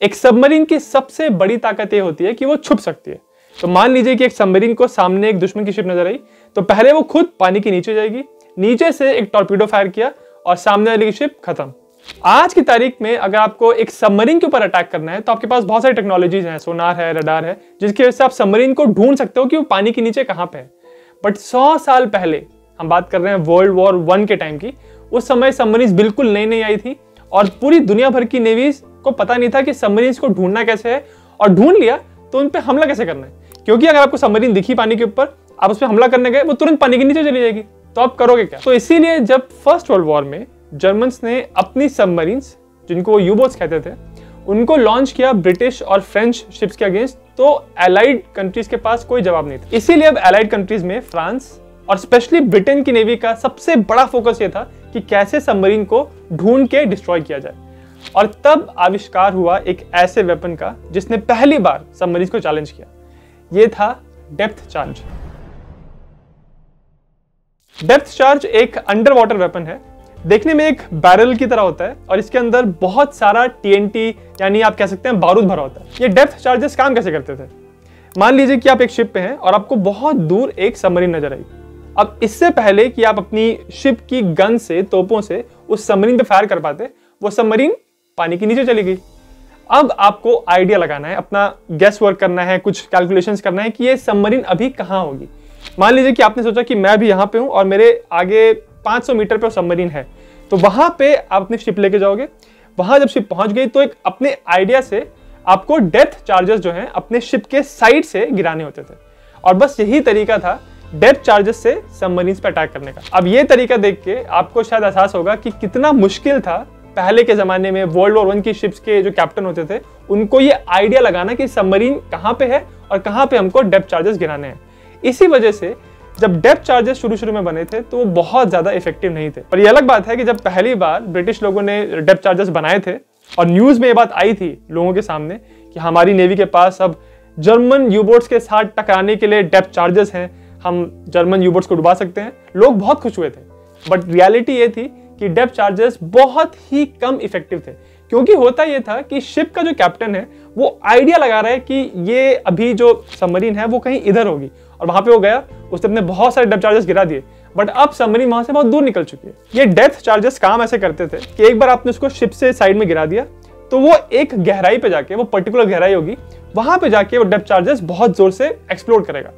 एक सबमरीन की सबसे बड़ी ताकत ये होती है कि वो छुप सकती है। तो मान लीजिए कि एक सबमरीन को सामने एक दुश्मन की शिप नजर आई, तो पहले वो खुद पानी के नीचे जाएगी, नीचे से एक टॉर्पीडो फायर किया और सामने वाली की शिप खत्म। आज की तारीख में अगर आपको एक सबमरीन के ऊपर अटैक करना है तो आपके पास बहुत सारी टेक्नोलॉजीज हैं, सोनार है, रडार है, जिसकी वजह से आप सबमरीन को ढूंढ सकते हो कि वो पानी के नीचे कहां पे है। बट 100 साल पहले, हम बात कर रहे हैं वर्ल्ड वॉर 1 के टाइम की, उस समय सबमरीन बिल्कुल नई नई आई थी और पूरी दुनिया भर की नेवीज को पता नहीं था कि सबमरीन को ढूंढना कैसे है, और ढूंढ लिया तो उन पे हमला कैसे करना है। क्योंकि अगर आपको सबमरीन दिखी पानी के ऊपर, आप उस पर हमला करने गए, वो तुरंत पानी के नीचे चली जाएगी, तो आप करोगे क्या? तो इसीलिए जब फर्स्ट वर्ल्ड वॉर में जर्मन्स ने अपनी सबमरीन्स, जिनको वो यू-बोट्स कहते थे, उनको लॉन्च किया ब्रिटिश और फ्रेंच शिप्स के अगेंस्ट, तो एलाइड कंट्रीज के पास कोई जवाब नहीं था। इसीलिए अब एलाइड कंट्रीज में फ्रांस और स्पेशली ब्रिटेन की नेवी का सबसे बड़ा फोकस ये था कि कैसे सबमरीन को ढूंढ के डिस्ट्रॉय किया जाए। और तब आविष्कार हुआ एक ऐसे वेपन का जिसने पहली बार सबमरीन को चैलेंज किया। ये था डेप्थ चार्ज। डेप्थ चार्ज एक अंडर वाटर वेपन है, देखने में एक बैरल की तरह होता है और इसके अंदर बहुत सारा TNT यानी आप कह सकते हैं बारूद भरा होता है। ये डेप्थ चार्जेस काम कैसे करते थे? मान लीजिए कि आप एक शिप पे हैं और आपको बहुत दूर एक सबमरीन नजर आई। अब इससे पहले कि आप अपनी शिप की गन से, तोपों से उस सबमरीन पे फायर कर पाते, वो सबमरीन पानी के नीचे चली गई। अब आपको आइडिया लगाना है, अपना गेस वर्क करना है, कुछ कैलकुलेशंस करना है कि ये सबमरीन अभी कहाँ होगी। मान लीजिए कि आपने सोचा कि मैं भी यहाँ पे हूँ और मेरे आगे 500 मीटर पे सबमरीन है, तो वहां पे आप अपनी शिप लेके जाओगे। वहां जब शिप पहुंच गई तो एक अपने आइडिया से आपको डेप्थ चार्जेस जो हैं अपने शिप के साइड से गिराने होते थे, और बस यही तरीका था डेप्थ चार्जेस से सबमरीन्स पे अटैक करने का। अब ये तरीका देख के आपको शायद एहसास होगा कि कितना मुश्किल था पहले के जमाने में वर्ल्ड वॉर 1 की शिप्स के जो कैप्टन होते थे, उनको ये आइडिया लगाना कि सबमरीन कहाँ पे है और कहाँ पे हमको डेप्थ चार्जेस गिराने हैं। इसी वजह से जब डेप्थ चार्जेस शुरू में बने थे तो वो बहुत ज्यादा इफेक्टिव नहीं थे। पर ये अलग बात है कि जब पहली बार ब्रिटिश लोगों ने डेप्थ चार्जेस बनाए थे और न्यूज में ये बात आई थी लोगों के सामने कि हमारी नेवी के पास अब जर्मन यूबोट्स के साथ टकराने के लिए डेप्थ चार्जेस हैं, हम जर्मन यूबोट्स को डुबा सकते हैं, लोग बहुत खुश हुए थे। बट रियलिटी ये थी कि डेप्थ चार्जेस बहुत ही कम इफेक्टिव थे, क्योंकि होता ये था कि शिप का जो कैप्टन है वो आइडिया लगा रहा है कि ये अभी जो सबमरीन है वो कहीं इधर होगी, और वहां पे वो गया, उसने अपने बहुत सारे डेप्थ चार्जेस गिरा दिए, बट अब सबमरीन वहां से बहुत दूर निकल चुकी है। ये डेप्थ चार्जेस काम ऐसे करते थे कि एक बार आपने उसको शिप से साइड में गिरा दिया तो वो एक गहराई पे जाके, वो पर्टिकुलर गहराई होगी, वहां पे जाके वो डेप्थ चार्जेस बहुत जोर से एक्सप्लोड करेगा।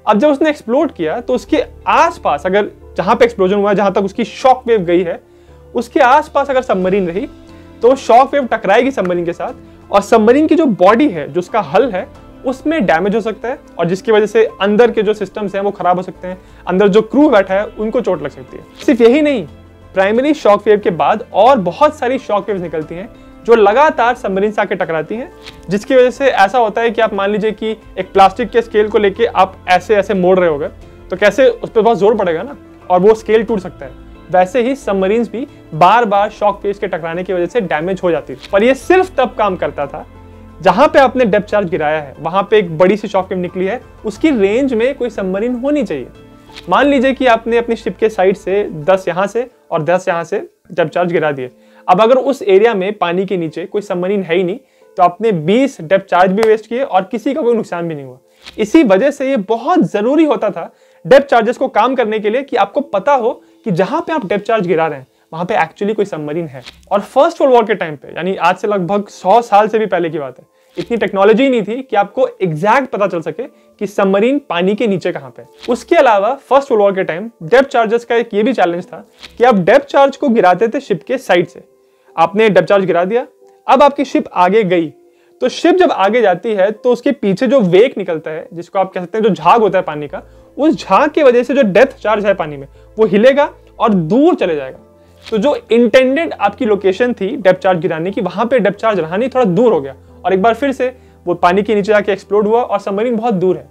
अब जब उसने एक्सप्लोड किया तो उसके आसपास, अगर जहां पे एक्सप्लोजन हुआ है, जहां तक उसकी शॉक वेव गई है, उसके आसपास अगर सबमरीन रही तो शॉक वेव टकराएगी सबमरीन के साथ, और सबमरीन की जो बॉडी है, जो उसका हल है, उसमें डैमेज हो सकता है, और जिसकी वजह से अंदर के जो सिस्टम्स हैं वो खराब हो सकते हैं, अंदर जो क्रू बैठा है उनको चोट लग सकती है। सिर्फ यही नहीं, प्राइमरी शॉक वेव के बाद और बहुत सारी शॉक वेव्स निकलती हैं जो लगातार सबमरीन से आके टकराती हैं, जिसकी वजह से ऐसा होता है कि आप मान लीजिए कि एक प्लास्टिक के स्केल को लेके आप ऐसे ऐसे मोड़ रहे होगे तो कैसे उस पर बहुत जोर पड़ेगा ना, और वो स्केल टूट सकता है। वैसे ही सबमरीन्स भी बार बार शॉक वेव्स के टकराने की वजह से डैमेज हो जाती है। पर ये सिर्फ तब काम करता था जहां पे आपने डेप्थ चार्ज गिराया है, वहां पे एक बड़ी सी शॉक वेव निकली है, उसकी रेंज में कोई सबमरीन होनी चाहिए। मान लीजिए कि आपने अपनी शिप के साइड से 10 यहां से और 10 यहां से डेप्थ चार्ज गिरा दिए। अब अगर उस एरिया में पानी के नीचे कोई सबमरीन है ही नहीं, तो आपने 20 डेप्थ चार्ज भी वेस्ट किए और किसी का कोई नुकसान भी नहीं हुआ। इसी वजह से ये बहुत जरूरी होता था डेप्थ चार्जेस को काम करने के लिए कि आपको पता हो कि जहां पे आप डेप्थ चार्ज गिरा रहे हैं वहां पे एक्चुअली कोई सबमरीन है। और फर्स्ट वर्ल्ड वॉर के टाइम पे, यानी आज से लगभग 100 साल से भी पहले की बात है, इतनी टेक्नोलॉजी नहीं थी कि आपको एग्जैक्ट पता चल सके कि सबमरीन पानी के नीचे कहां पे। उसके अलावा फर्स्ट वर्ल्ड वॉर के टाइम डेप्थ चार्जेस का एक ये भी चैलेंज था कि आप डेप्थ चार्ज को गिराते थे शिप के साइड से। आपने डेप्थ चार्ज गिरा दिया, अब आपकी शिप आगे गई, तो शिप जब आगे जाती है तो उसके पीछे जो वेग निकलता है, जिसको आप कह सकते हैं जो झाग होता है पानी का, उस झाग की वजह से जो डेप्थ चार्ज है पानी में वो हिलेगा और दूर चले जाएगा। तो जो इंटेंडेड आपकी लोकेशन थी डेप्थ चार्ज गिराने की, वहां पे डेप्थ चार्ज रहा नहीं, थोड़ा दूर हो गया, और एक बार फिर से वो पानी के नीचे जाके एक्सप्लोड हुआ और सबमरीन बहुत दूर है।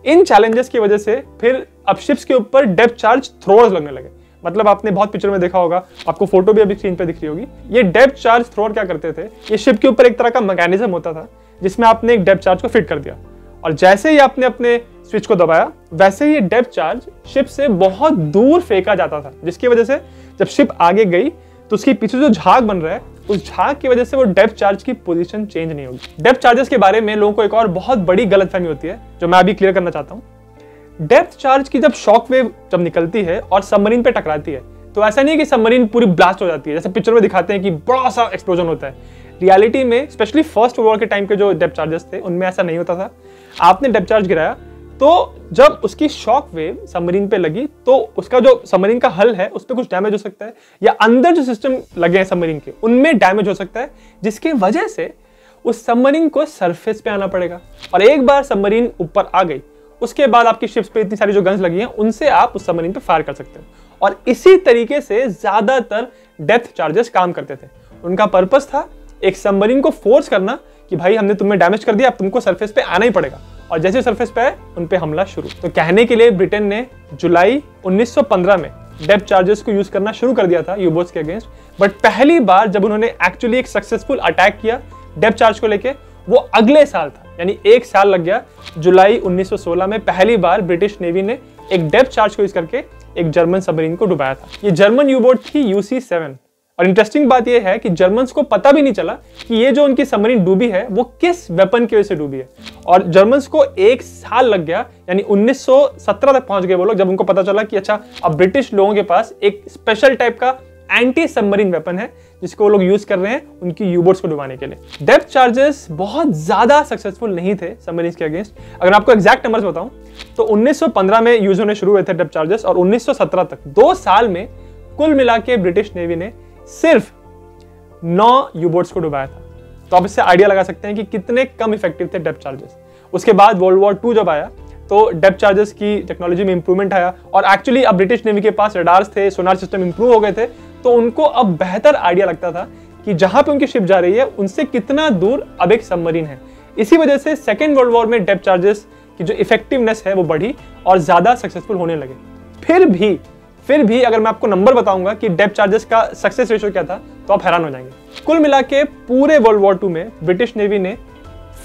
इन चैलेंजेस की वजह से फिर अब शिप्स के ऊपर डेप्थ चार्ज थ्रोअर्स लगने लगे। मतलब आपने बहुत पिक्चर में देखा होगा, आपको फोटो भी अभी स्क्रीन पे दिख रही होगी। ये डेप्थ चार्ज थ्रोअर क्या करते थे, ये शिप के ऊपर एक तरह का मैकेनिज्म होता था जिसमें आपने एक डेप्थ चार्ज को फिट कर दिया, और जैसे ही आपने अपने स्विच को दबाया वैसे ही डेप्थ चार्ज शिप से बहुत दूर फेंका जाता था, जिसकी वजह से जब शिप आगे गई तो उसके पीछे जो झाग बन रहा है उस झाग की वजह से वो डेप्थ चार्ज की पोजीशन चेंज नहीं होगी। डेप्थ चार्जेस के बारे में लोगों को एक और बहुत बड़ी गलतफहमी होती है जो मैं अभी क्लियर करना चाहता हूं। डेप्थ चार्ज की जब शॉक वेव जब निकलती है और सबमरीन पे टकराती है तो ऐसा नहीं है कि सबमरीन पूरी ब्लास्ट हो जाती है, जैसे पिक्चर में दिखाते हैं कि बड़ा सा एक्सप्लोजन होता है। रियलिटी में स्पेशली फर्स्ट वर्ल्ड वॉर के टाइम के जो डेप्थ चार्जेस थे उनमें ऐसा नहीं होता था। आपने डेप्थ चार्ज गिराया तो जब उसकी शॉक वेव सबमरीन पे लगी तो उसका जो सबमरीन का हल है उस पर कुछ डैमेज हो सकता है, या अंदर जो सिस्टम लगे हैं सबमरीन के उनमें डैमेज हो सकता है, जिसकी वजह से उस सबमरीन को सरफेस पे आना पड़ेगा। और एक बार सबमरीन ऊपर आ गई उसके बाद आपकी शिप्स पे इतनी सारी जो गन्स लगी हैं उनसे आप उस सबमरीन पे फायर कर सकते हो। और इसी तरीके से ज्यादातर डेप्थ चार्जेस काम करते थे। उनका पर्पस था एक सबमरीन को फोर्स करना कि भाई हमने तुम्हें डैमेज कर दिया, अब तुमको सरफेस पे आना ही पड़ेगा, और जैसे सरफेस पे आए उन पे हमला शुरू। तो कहने के लिए ब्रिटेन ने जुलाई 1915 में डेप्थ चार्जेस को यूज करना शुरू कर दिया था यूबोट्स के अगेंस्ट, बट पहली बार जब उन्होंने एक्चुअली एक सक्सेसफुल अटैक किया डेप्थ चार्ज को लेके वो अगले साल था, यानी एक साल लग गया। जुलाई 1916 में पहली बार ब्रिटिश नेवी ने एक डेप्थ चार्ज को यूज करके एक जर्मन सबमरीन को डुबाया था। ये जर्मन यूबोट थी UC-7। और इंटरेस्टिंग बात यह है कि जर्मन्स को पता भी नहीं चला कि ये जो उनकी सबमरीन डूबी है वो किस वेपन की वजह से डूबी है। और जर्मन्स को एक साल लग गया, यानी 1917 तक पहुंच गए वो लोग, जब उनको पता चला कि अच्छा अब ब्रिटिश लोगों के पास एक स्पेशल टाइप का एंटी सबमरीन वेपन है जिसको वो लोग यूज कर रहे हैं उनकी यूबोट्स को डुबाने के लिए। डेप्थ चार्जेस बहुत ज्यादा सक्सेसफुल नहीं थे सबमरीन्स के अगेंस्ट। अगर आपको एग्जैक्ट नंबर्स बताऊं तो 1915 में यूज होने शुरू हुए थे डेप्थ चार्जेस, और 1917 तक 2 साल में कुल मिला के ब्रिटिश नेवी ने सिर्फ 9 यूबोट्स को डुबाया था। तो आप इससे आइडिया लगा सकते हैं कि कितने कम इफेक्टिव थे डेप्थ चार्जेस। उसके बाद वर्ल्ड वॉर 2 जब आया तो डेप्थ चार्जेस की टेक्नोलॉजी में इंप्रूवमेंट आया, और एक्चुअली अब ब्रिटिश नेवी के पास रडार्स थे, सोनार सिस्टम इंप्रूव हो गए थे, तो उनको अब बेहतर आइडिया लगता था कि जहां पे उनकी शिप जा रही है उनसे कितना दूर अब एक सबमरीन है। इसी वजह से सेकेंड वर्ल्ड वॉर में डेप्थ चार्जेस की जो इफेक्टिवनेस है वो बढ़ी और ज्यादा सक्सेसफुल होने लगे। फिर भी अगर मैं आपको नंबर बताऊंगा कि डेप्थ चार्जेस का सक्सेस रेशियो क्या था तो आप हैरान हो जाएंगे। कुल मिला के पूरे वर्ल्ड वॉर 2 में ब्रिटिश नेवी ने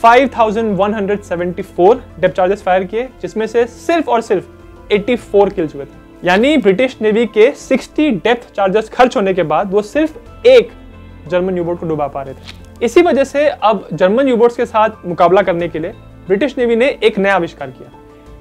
5174 डेप्थ चार्जेस फायर किए, जिसमें से सिर्फ और सिर्फ 84 किल्स हुए थे। यानी ब्रिटिश नेवी के 60 डेप्थ चार्जेस खर्च होने के बाद वो सिर्फ एक जर्मन यूबोट को डुबा पा रहे थे। इसी वजह से अब जर्मन यूबोट्स के साथ मुकाबला करने के लिए ब्रिटिश नेवी ने एक नया आविष्कार किया।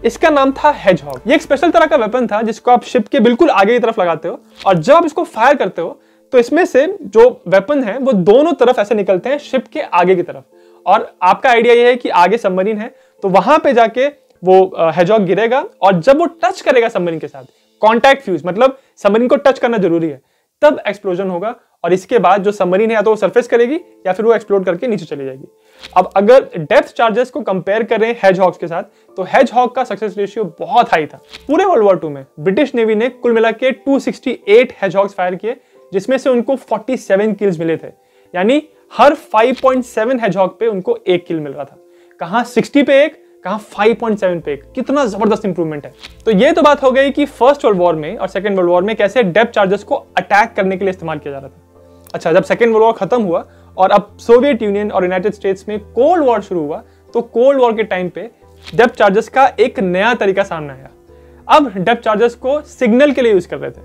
इसका नाम था हेजहॉग। ये एक स्पेशल तरह का वेपन था जिसको आप शिप के बिल्कुल आगे की तरफ लगाते हो, और जब आप इसको फायर करते हो तो इसमें से जो वेपन है वो दोनों तरफ ऐसे निकलते हैं शिप के आगे की तरफ। और आपका आइडिया ये है कि आगे सबमरीन है तो वहां पे जाके वो हेजहॉग गिरेगा, और जब वो टच करेगा सबमरीन के साथ, कॉन्टैक्ट फ्यूज मतलब सबमरीन को टच करना जरूरी है, तब एक्सप्लोजन होगा, और इसके बाद जो सबमरीन है या तो वो सरफेस करेगी या फिर वो एक्सप्लोड करके नीचे चली जाएगी। अब अगर डेप्थ चार्जेस को कंपेयर करें हेजहॉग्स के साथ तो हेजहॉग का सक्सेस रेशियो बहुत हाई था। पूरे वर्ल्ड वॉर 2 में ब्रिटिश नेवी ने कुल मिला के 268 हेजहॉग्स फायर किए, जिसमें से उनको 47 किल्स मिले थे। यानी हर 5.7 हेजहॉग पे उनको एक किल मिल रहा था। कहां 60 पे एक, कहां 5.7 पे एक। कितना जबरदस्त इंप्रूवमेंट है। तो ये तो बात हो गई कि फर्स्ट वर्ल्ड वॉर में और सेकेंड वर्ल्ड वॉर में कैसे डेप्थ चार्जेस को अटैक करने के लिए इस्तेमाल किया जा रहा था। अच्छा, जब सेकेंड वर्ल्ड वॉर खत्म हुआ और अब सोवियत यूनियन और यूनाइटेड स्टेट्स में कोल्ड वॉर शुरू हुआ, तो कोल्ड वॉर के टाइम पे डेप्थ चार्जेस का एक नया तरीका सामने आया। अब डेप्थ चार्जेस को सिग्नल के लिए यूज कर रहे थे।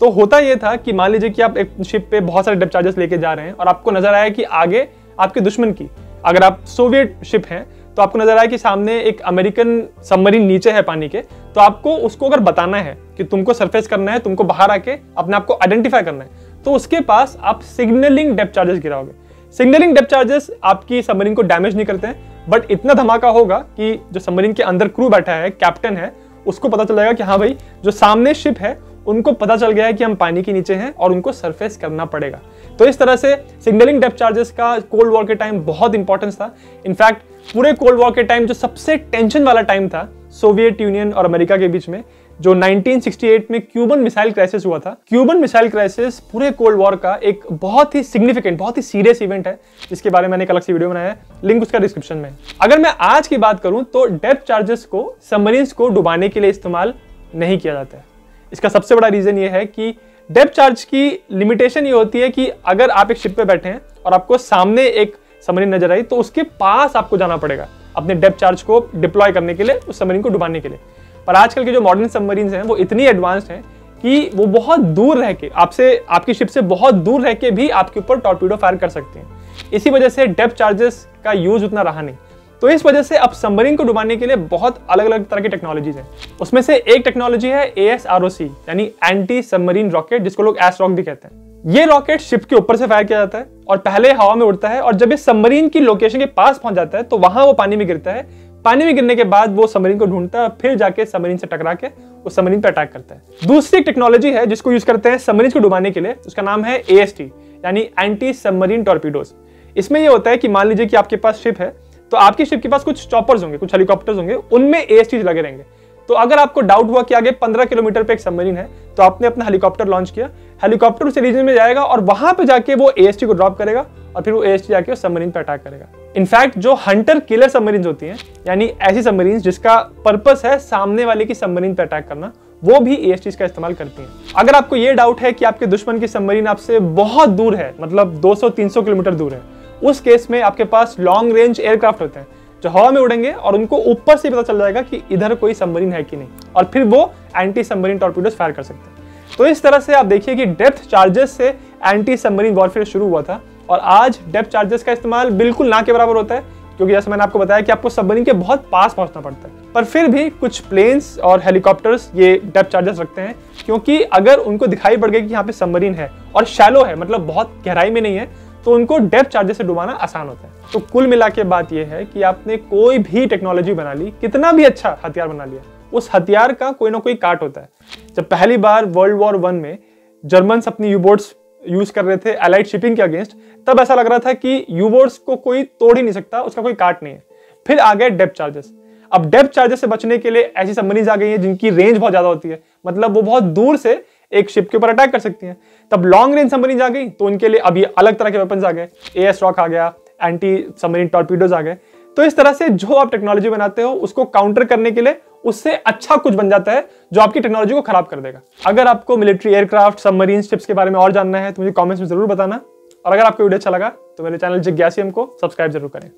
तो होता यह था कि मान लीजिए कि आप एक शिप पे बहुत सारे डेप्थ चार्जेस लेके जा रहे हैं और आपको नजर आया कि आगे आपके दुश्मन की, अगर आप सोवियत शिप हैं तो आपको नजर आया कि सामने एक अमेरिकन सबमरीन नीचे है पानी के, तो आपको उसको अगर बताना है कि तुमको सरफेस करना है, तुमको बाहर आके अपने आप को आइडेंटिफाई करना है, तो उसके पास आप सिग्नलिंग डेप्थ चार्जेस गिराओगे। सिग्नलिंग डेप्थ चार्जेस आपकी सबमरीन को डैमेज नहीं करते हैं, बट इतना धमाका होगा कि जो सबमरीन के अंदर क्रू बैठा है, कैप्टन है, उसको पता चल जाएगा कि हाँ भाई जो सामने शिप है उनको पता चल गया है कि हम पानी के नीचे हैं और उनको सरफेस करना पड़ेगा। तो इस तरह से सिग्नलिंग डेप्थ चार्जेस का कोल्ड वॉर के टाइम बहुत इंपॉर्टेंस था। इनफैक्ट पूरे कोल्ड वॉर के टाइम जो सबसे टेंशन वाला टाइम था सोवियत यूनियन और अमेरिका के बीच में, जो 1968 में क्यूबन मिसाइल क्राइसिस हुआ था। क्यूबन मिसाइल क्राइसिस पूरे कोल्ड वॉर का एक बहुत ही सिग्निफिकेंट, बहुत ही सीरियस इवेंट है, जिसके बारे में मैंने एक अलग सी वीडियो बनाया है, लिंक उसका डिस्क्रिप्शन में। अगर मैं आज की बात करूं तो डेप्थ चार्जेस को सबमरीन्स को डुबाने के लिए इस्तेमाल नहीं किया जाता है। इसका सबसे बड़ा रीजन ये है कि डेप्थ चार्ज की लिमिटेशन ये होती है कि अगर आप एक शिप पे बैठे हैं और आपको सामने एक सबमरीन नजर आई तो उसके पास आपको जाना पड़ेगा अपने डेप्थ चार्ज को डिप्लॉय करने के लिए, उस सबमरीन को डुबाने के लिए। पर आजकल के जो मॉडर्न सबमरीन्स हैं वो इतनी एडवांस्ड हैं कि वो बहुत दूर रह के आपसे, आपकी शिप से बहुत दूर रह के भी आपके ऊपर टॉर्पीडो फायर कर सकते हैं। इसी वजह से डेप्थ चार्जेस का यूज उतना रहा नहीं। तो इस वजह से अब सबमरीन को डुबाने के लिए बहुत अलग अलग तरह की टेक्नोलॉजीज हैं। उसमें से एक टेक्नोलॉजी है ASROC यानी एंटी सबमरीन रॉकेट, जिसको लोग एसरॉक भी कहते हैं। ये रॉकेट शिप के ऊपर से फायर किया जाता है और पहले हवा में उड़ता है, और जब ये सबमरीन की लोकेशन के पास पहुंच जाता है तो वहां वो पानी में गिरता है। पानी में गिरने के बाद वो सबमरीन को ढूंढता है, फिर जाके सबमरीन से टकरा के उस सबमरीन पर अटैक करता है। दूसरी टेक्नोलॉजी है जिसको यूज करते हैं सबमरीन को डुबाने के लिए, उसका नाम है AST यानी एंटी सबमरीन टॉर्पीडोज। इसमें ये होता है कि मान लीजिए कि आपके पास शिप है, तो आपकी शिप के पास कुछ चॉपर्स होंगे, कुछ हेलीकॉप्टर्स होंगे, उनमें AST लगे रहेंगे। तो अगर आपको डाउट हुआ कि आगे 15 किलोमीटर पे एक सबमरीन है, तो आपने अपना हेलीकॉप्टर लॉन्च किया, हेलीकॉप्टर उस रीजन में जाएगा और वहां पे जाके वो AST को ड्रॉप करेगा और फिर वो AST जाके उस सबमरीन पे अटैक करेगा। इनफैक्ट जो हंटर किलर सबमरीन होती हैं, यानी ऐसी सबमरीन जिसका पर्पस है सामने वाले की सबमरीन पे अटैक करना, वो भी AST का इस्तेमाल करती हैं। अगर आपको ये डाउट है कि आपके दुश्मन की सबमरीन आपसे बहुत दूर है, मतलब 200-300 किलोमीटर दूर है, उस केस में आपके पास लॉन्ग रेंज एयरक्राफ्ट होते हैं जो हवा में उड़ेंगे और उनको ऊपर से पता चल जाएगा कि इधर कोई सबमरीन है कि नहीं, और फिर वो एंटी सबमरीन टॉर्पीडोज फायर कर सकते हैं। तो इस तरह से आप देखिए कि डेप्थ चार्जेस से एंटी सबमरीन वॉरफेयर शुरू हुआ था, और आज डेप्थ चार्जेस का इस्तेमाल बिल्कुल ना के बराबर होता है, क्योंकि जैसे मैंने आपको बताया कि आपको सबमरीन के बहुत पास पहुंचना पड़ता है। पर फिर भी कुछ प्लेन्स और हेलीकॉप्टर्स ये डेप्थ चार्जेस रखते हैं, क्योंकि अगर उनको दिखाई पड़ गया कि यहाँ पे सबमरीन है और शैलो है, मतलब बहुत गहराई में नहीं है, तो उनको डेप्थ चार्जेस से डुबाना आसान होता है। तो कुल मिला के बात यह है कि आपने कोई भी टेक्नोलॉजी बना ली, कितना भी अच्छा हथियार बना लिया, उस हथियार का कोई ना कोई काट होता है। जब पहली बार वर्ल्ड वॉर 1 में जर्मन्स अपनी यूबोट्स यूज कर रहे थे एलाइड शिपिंग के अगेंस्ट, तब ऐसा लग रहा था कि यूबोट्स को कोई तोड़ ही नहीं सकता, उसका कोई काट नहीं है। फिर आ गए डेप्थ चार्जेस। अब डेप्थ चार्जेस से बचने के लिए ऐसी सबमरीन आ गई हैं जिनकी रेंज बहुत ज्यादा होती है, मतलब वो बहुत दूर से एक शिप के ऊपर अटैक कर सकती हैं। तब लॉन्ग रेंज सबमरीन आ गई, तो उनके लिए अब ये अलग तरह के वेपन्स आ गए, ASROC आ गया, एंटी सबमरीन टॉर्पीडोज आ गए। तो इस तरह से जो आप टेक्नोलॉजी बनाते हो उसको काउंटर करने के लिए उससे अच्छा कुछ बन जाता है जो आपकी टेक्नोलॉजी को खराब कर देगा। अगर आपको मिलिट्री एयरक्राफ्ट, सबमरीन शिप्स के बारे में और जानना है तो मुझे कमेंट्स में जरूर बताना, और अगर आपको वीडियो अच्छा लगा तो मेरे चैनल जिज्ञासियम को सब्सक्राइब जरूर करें।